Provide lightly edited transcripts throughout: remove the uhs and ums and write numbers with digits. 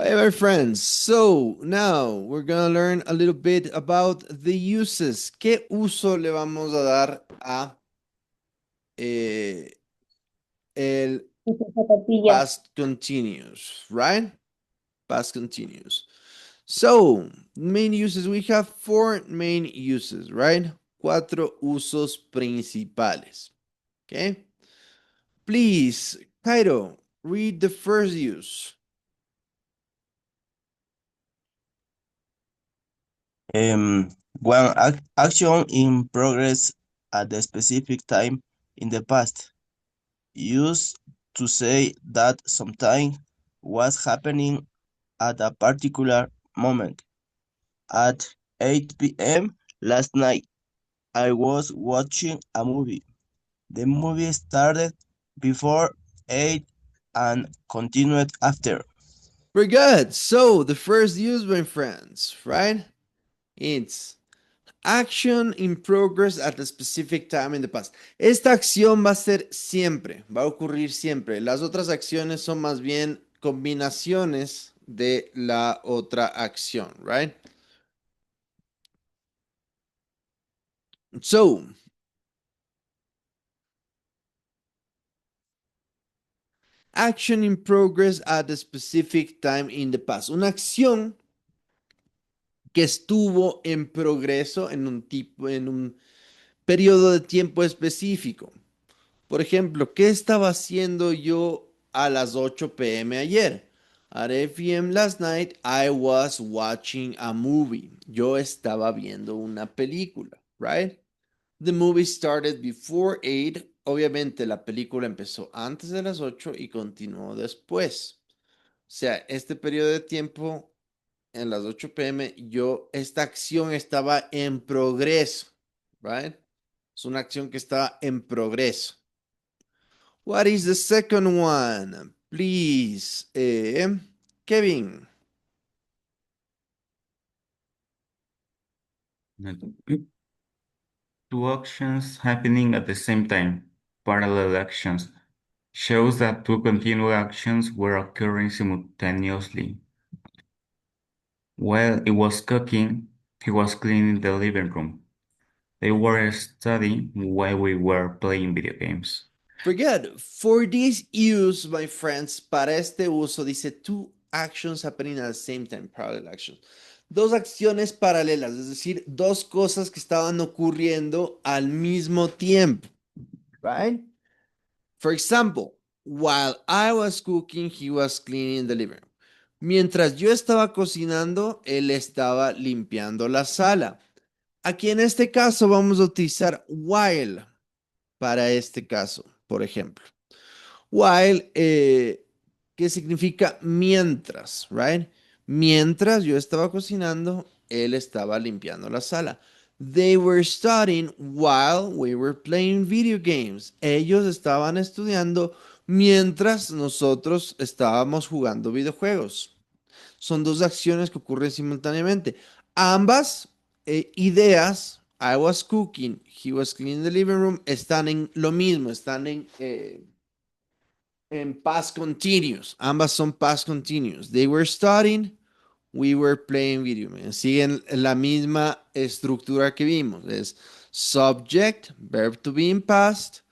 Hey, my friends. So now we're gonna learn a little bit about the uses. ¿Qué uso le vamos a dar a eh, el Esa zapatilla. past continuous, right? Past continuous. So, main uses, we have four main uses, right? Cuatro usos principales. Okay? Please, Cairo, read the first use. One action in progress at a specific time in the past used to say that something was happening at a particular moment. At 8 p.m. last night, I was watching a movie. The movie started before 8 and continued after. Very good. So, the first use, my friends, right? It's action in progress at a specific time in the past. Esta acción va a ser siempre, va a ocurrir siempre. Las otras acciones son más bien combinaciones de la otra acción, right? So, action in progress at a specific time in the past. Una acción que estuvo en progreso en un periodo de tiempo específico. Por ejemplo, ¿qué estaba haciendo yo a las 8 p.m. ayer? At 8 p.m. last night, I was watching a movie. Yo estaba viendo una película, right? The movie started before 8. Obviamente la película empezó antes de las 8 y continuó después. O sea, este periodo de tiempo, en las 8 p.m., esta acción estaba en progreso, right? Es una acción que estaba en progreso. What is the second one? Please, Kevin. Two actions happening at the same time, parallel actions, shows that two continuous actions were occurring simultaneously. While he was cooking, he was cleaning the living room. They were studying while we were playing video games. Very good. For this use, my friends, para este uso dice two actions happening at the same time, parallel actions. Dos acciones paralelas, es decir, dos cosas que estaban ocurriendo al mismo tiempo, right? For example, while I was cooking, he was cleaning the living room. Mientras yo estaba cocinando, él estaba limpiando la sala. Aquí en este caso vamos a utilizar while para este caso, por ejemplo. While, que significa mientras, right? Mientras yo estaba cocinando, él estaba limpiando la sala. They were studying while we were playing video games. Ellos estaban estudiando mientras nosotros estábamos jugando videojuegos. Son dos acciones que ocurren simultáneamente. Ambas ideas, I was cooking, he was cleaning the living room, están en lo mismo, están en past continuous. Ambas son past continuous. They were studying, we were playing video games. Siguen la misma estructura que vimos. Es subject, verb to be in past,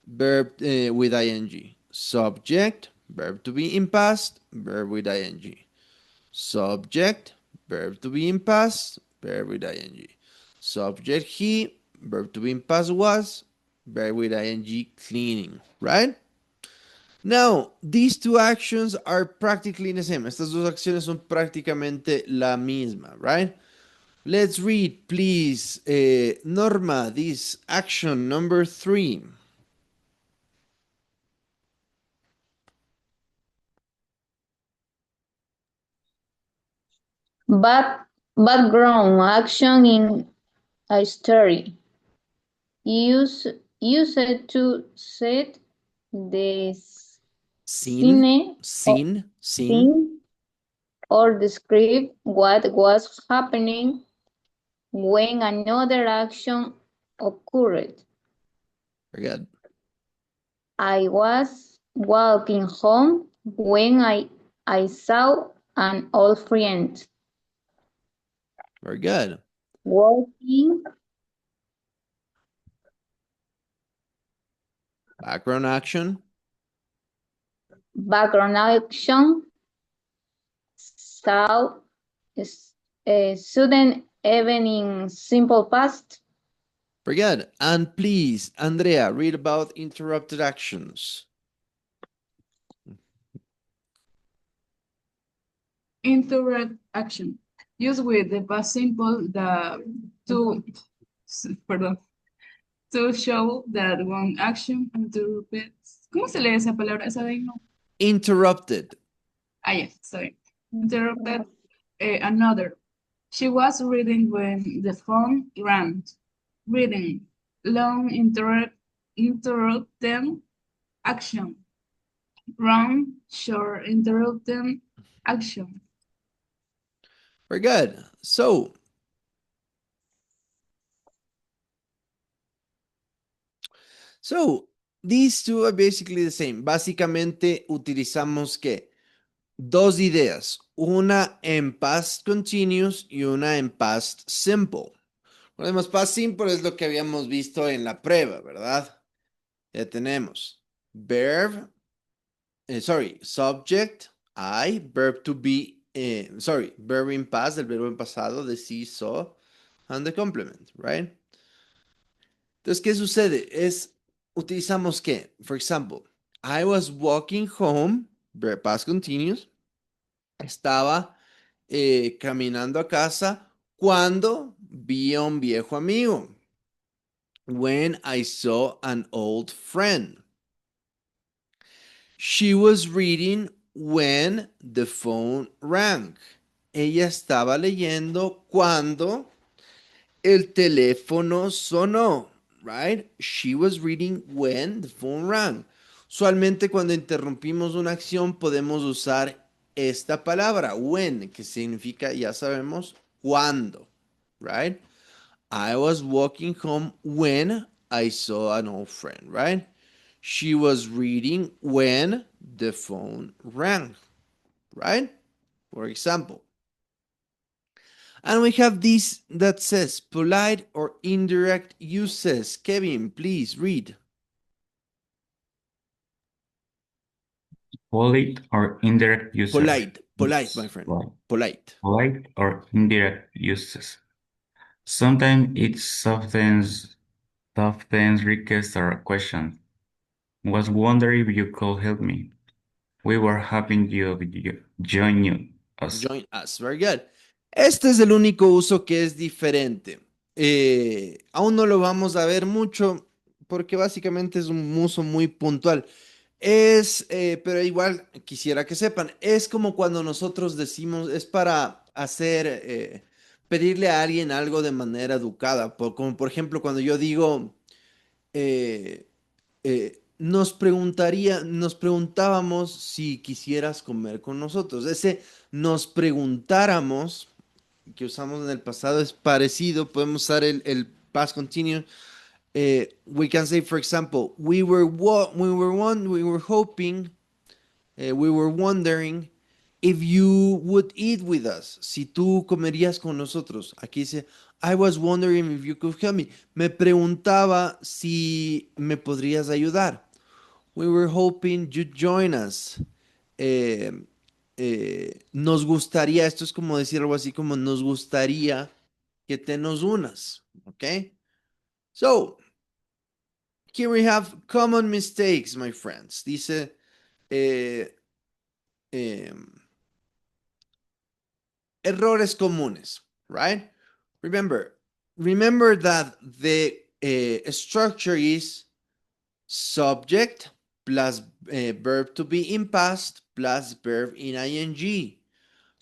verb with ing. Subject, verb to be in past, verb with ing. Subject, verb to be in past, verb with ing. Subject he, verb to be in past was, verb with ing cleaning, right? Now, these two actions are practically the same. Estas dos acciones son prácticamente la misma, right? Let's read, please, Norma, this action number 3. Background action in a story. Use used to set the Scene, scene scene. or describe what was happening when another action occurred. Very good. I was walking home when I saw an old friend. Very good. Working, Background action. background action, saw, sudden even in simple past. Very good. And please, Andrea, read about interrupted actions. Interrupt action. Use with the past simple to show that one action interrupts. ¿Cómo se lee esa palabra? ¿Esa de ahí no? Interrupted. Ah, yes, sorry. Interrupted another. She was reading when the phone rang. Reading. Long interrupted action. Wrong, short interrupted action. Very good. So these two are basically the same. Básicamente utilizamos que dos ideas, una en past continuous y una en past simple. Podemos past simple es lo que habíamos visto en la prueba, ¿verdad? Ya tenemos verb, subject, I, verb to be, verb in past, el verbo en pasado de see, saw, and the complement, right? Entonces, ¿qué sucede? Utilizamos que, for example, I was walking home, verb past continuous, estaba caminando a casa cuando vi a un viejo amigo. When I saw an old friend. She was reading when the phone rang. Ella estaba leyendo cuando el teléfono sonó, right? She was reading when the phone rang. Usualmente cuando interrumpimos una acción podemos usar esta palabra, when, que significa, ya sabemos, cuando, right? I was walking home when I saw an old friend, right? She was reading when the phone rang, right? For example. And we have this that says polite or indirect uses. Kevin, please read. Polite or indirect uses. Polite, my friend. Polite. Polite or indirect uses. Sometimes it softens requests or questions. Was wondering if you could help me. We were hoping you join us. Join us. Very good. Este es el único uso que es diferente. Aún no lo vamos a ver mucho porque básicamente es un uso muy puntual. Pero igual quisiera que sepan, es como cuando nosotros decimos, es para hacer, pedirle a alguien algo de manera educada, como por ejemplo cuando yo digo, nos preguntábamos si quisieras comer con nosotros. Ese nos preguntáramos que usamos en el pasado es parecido, podemos usar el past continuous. We can say, for example, we were hoping, we were wondering if you would eat with us. Si tú comerías con nosotros. Aquí dice, I was wondering if you could help me. Me preguntaba si me podrías ayudar. We were hoping you'd join us. Nos gustaría, esto es como decir algo así como nos gustaría que te nos unas. Okay? So, here we have common mistakes, my friends. Dice, errores comunes, right? Remember that the structure is subject plus verb to be in past plus verb in ing.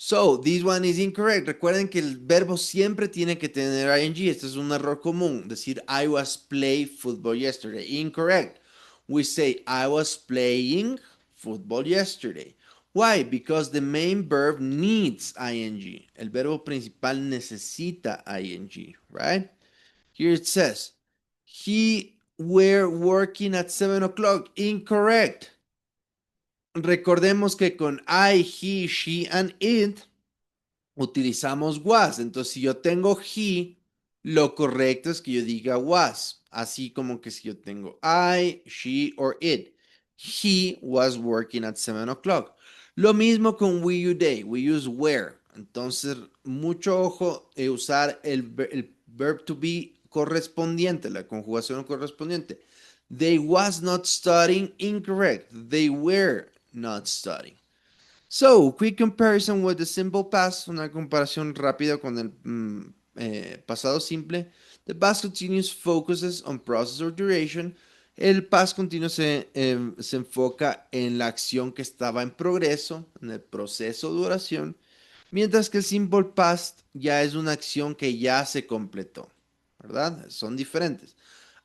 So, this one is incorrect. Recuerden que el verbo siempre tiene que tener ing. Este es un error común. Decir, I was playing football yesterday. Incorrect. We say, I was playing football yesterday. Why? Because the main verb needs ing. El verbo principal necesita ing, right? Here it says, he were working at 7 o'clock. Incorrect. recordemos que con I, he, she, and it utilizamos was. Entonces, si yo tengo he, lo correcto es que yo diga was. Así como que si yo tengo I, she, or it. He was working at 7 o'clock. Lo mismo con we, you, they. We use were. Entonces, mucho ojo en usar el verb to be correspondiente, la conjugación correspondiente. They was not studying, incorrect. They were not studying. So, quick comparison with the simple past, una comparación rápida con el pasado simple. The past continuous focuses on process or duration. El past continuo se enfoca en la acción que estaba en progreso, en el proceso o duración, mientras que el simple past ya es una acción que ya se completó, ¿verdad? Son diferentes.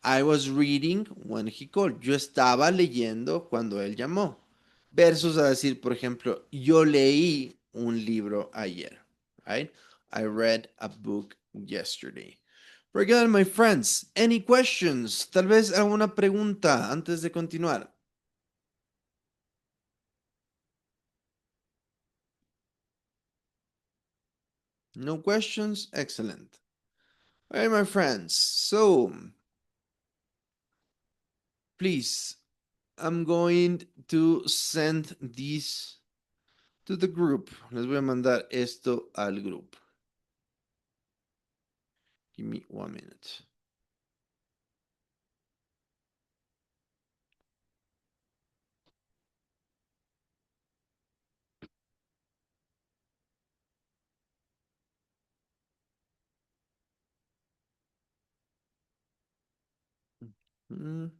I was reading when he called. Yo estaba leyendo cuando él llamó. Versus a decir, por ejemplo, yo leí un libro ayer. Right? I read a book yesterday. Very good, my friends. Any questions? Tal vez alguna pregunta antes de continuar. No questions? Excellent. All right, my friends. So, please, I'm going to send this to the group. Les voy a mandar esto al grupo. Give me 1 minute. Mm.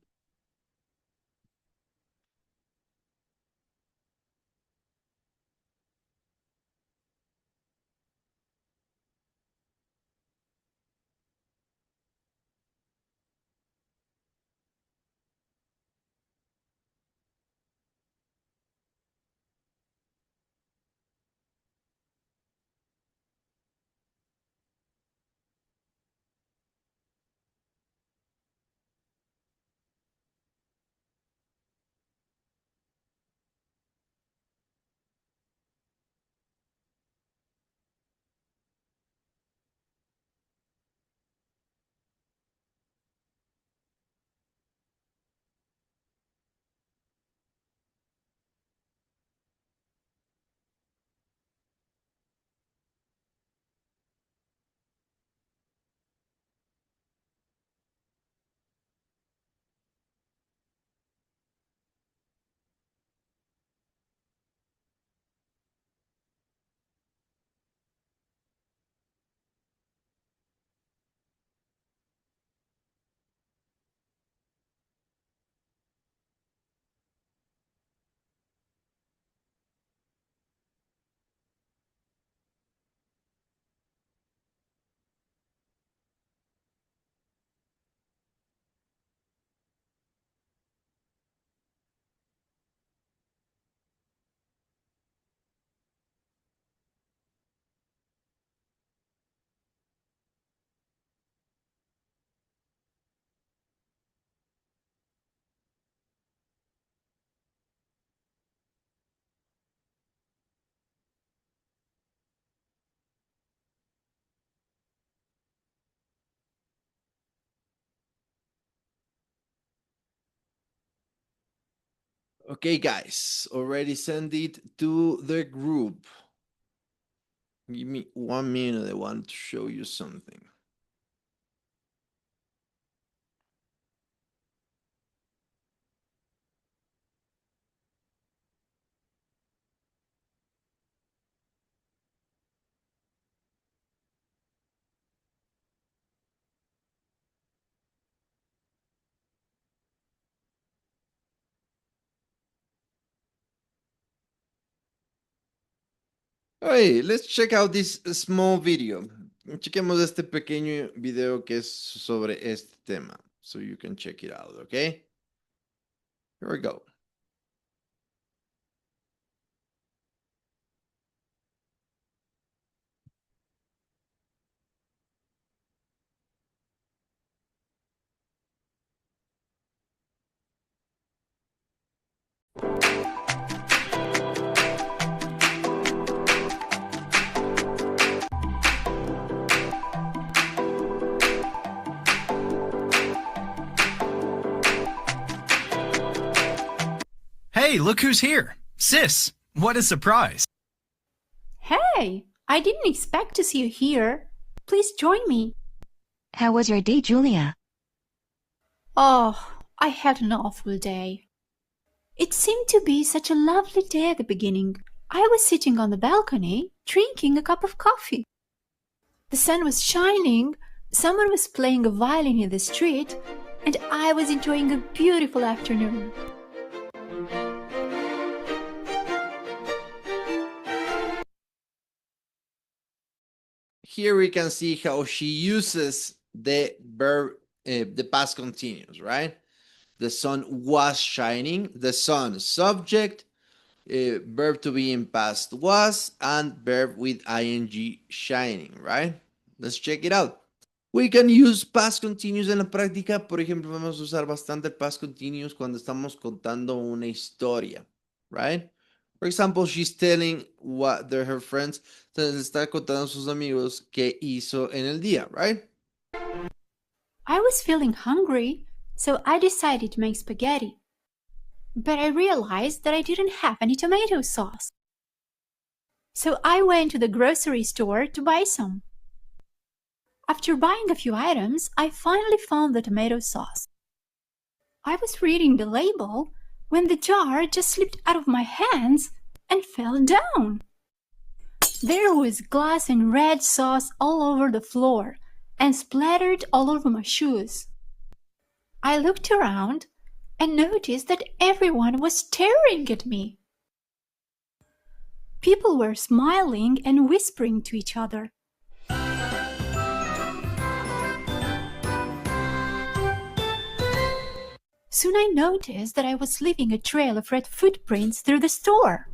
Okay, guys, already send it to the group. Give me 1 minute. I want to show you something. Hey, let's check out this small video. Chequemos este pequeño video que es sobre este tema. So you can check it out, okay? Here we go. Hey, look who's here. Sis, what a surprise. Hey, I didn't expect to see you here. Please join me. How was your day, Julia? Oh, I had an awful day. It seemed to be such a lovely day at the beginning. I was sitting on the balcony, drinking a cup of coffee. The sun was shining, someone was playing a violin in the street, and I was enjoying a beautiful afternoon. Here we can see how she uses the verb, the past continuous, right? The sun was shining, the sun subject, verb to be in past was, and verb with ing shining, right? Let's check it out. We can use past continuous en la práctica. Por ejemplo, vamos a usar bastante el past continuous cuando estamos contando una historia, right? For example, she's telling what they're her friends. Entonces está contando a sus amigos qué hizo en el día, right? I was feeling hungry, so I decided to make spaghetti. But I realized that I didn't have any tomato sauce. So I went to the grocery store to buy some. After buying a few items, I finally found the tomato sauce. I was reading the label when the jar just slipped out of my hands and fell down. There was glass and red sauce all over the floor and splattered all over my shoes. I looked around and noticed that everyone was staring at me. People were smiling and whispering to each other. Soon I noticed that I was leaving a trail of red footprints through the store.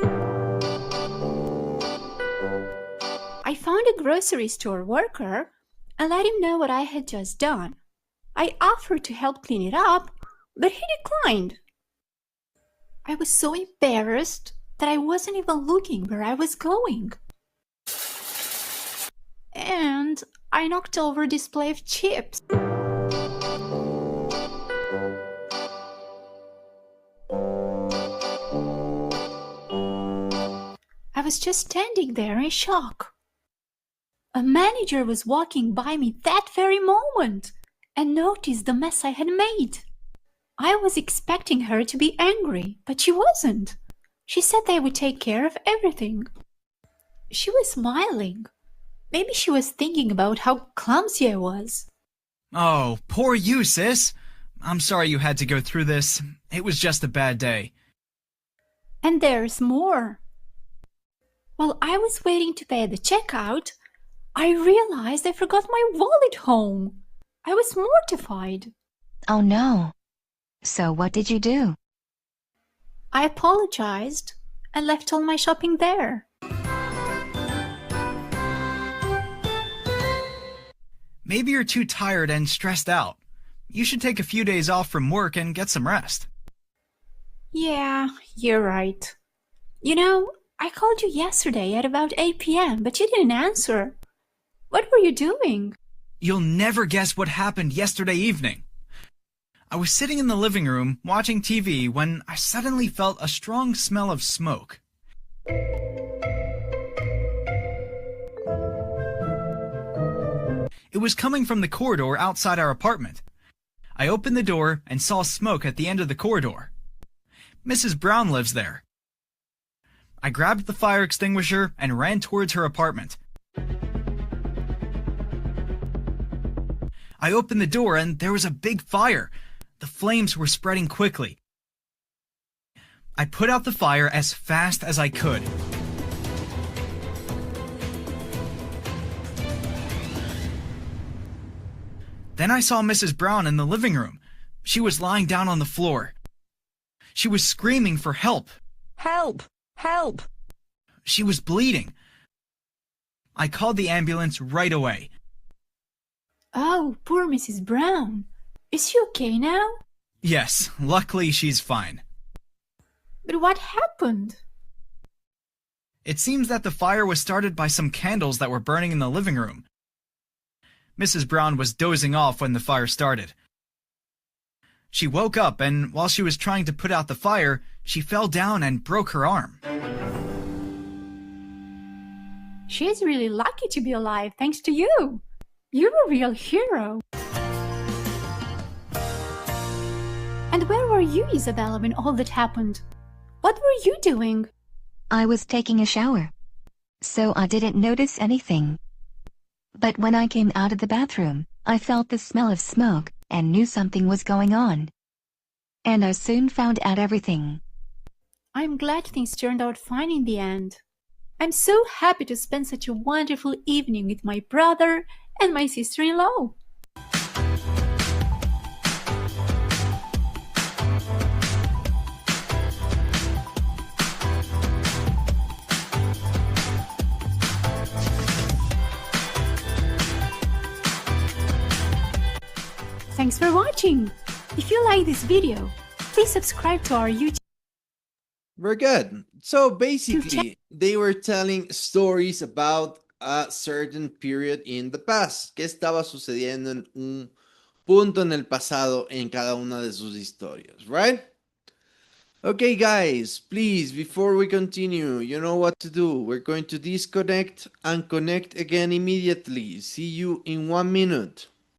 I found a grocery store worker and let him know what I had just done. I offered to help clean it up, but he declined. I was so embarrassed that I wasn't even looking where I was going. And I knocked over a display of chips. I was just standing there in shock. A manager was walking by me that very moment and noticed the mess I had made. I was expecting her to be angry, but she wasn't. She said they would take care of everything. She was smiling. Maybe she was thinking about how clumsy I was. Oh, poor you, sis. I'm sorry you had to go through this. It was just a bad day. And there's more. While I was waiting to pay the checkout, I realized I forgot my wallet home. I was mortified. Oh no. So what did you do? I apologized and left all my shopping there. Maybe you're too tired and stressed out. You should take a few days off from work and get some rest. Yeah, you're right. You know, I called you yesterday at about 8 p.m., but you didn't answer. What were you doing? You'll never guess what happened yesterday evening. I was sitting in the living room watching TV when I suddenly felt a strong smell of smoke. It was coming from the corridor outside our apartment. I opened the door and saw smoke at the end of the corridor. Mrs. Brown lives there. I grabbed the fire extinguisher and ran towards her apartment. I opened the door and there was a big fire. The flames were spreading quickly. I put out the fire as fast as I could. Then I saw Mrs. Brown in the living room. She was lying down on the floor. She was screaming for help. Help! Help! She was bleeding. I called the ambulance right away. Oh, poor Mrs. Brown. Is she okay now? Yes, luckily she's fine. But what happened? It seems that the fire was started by some candles that were burning in the living room. Mrs. Brown was dozing off when the fire started. She woke up, and while she was trying to put out the fire, she fell down and broke her arm. She's really lucky to be alive thanks to you. You're a real hero. And where were you, Isabella, when all that happened? What were you doing? I was taking a shower, so I didn't notice anything. But when I came out of the bathroom, I felt the smell of smoke and knew something was going on. And I soon found out everything. I'm glad things turned out fine in the end. I'm so happy to spend such a wonderful evening with my brother and my sister-in-law. Thanks for watching! If you like this video, please subscribe to our YouTube. Very good. So basically, they were telling stories about a certain period in the past. ¿Qué estaba sucediendo en un punto en el pasado en cada una de sus historias, right? Okay, guys, please, before we continue, you know what to do. We're going to disconnect and connect again immediately. See you in 1 minute.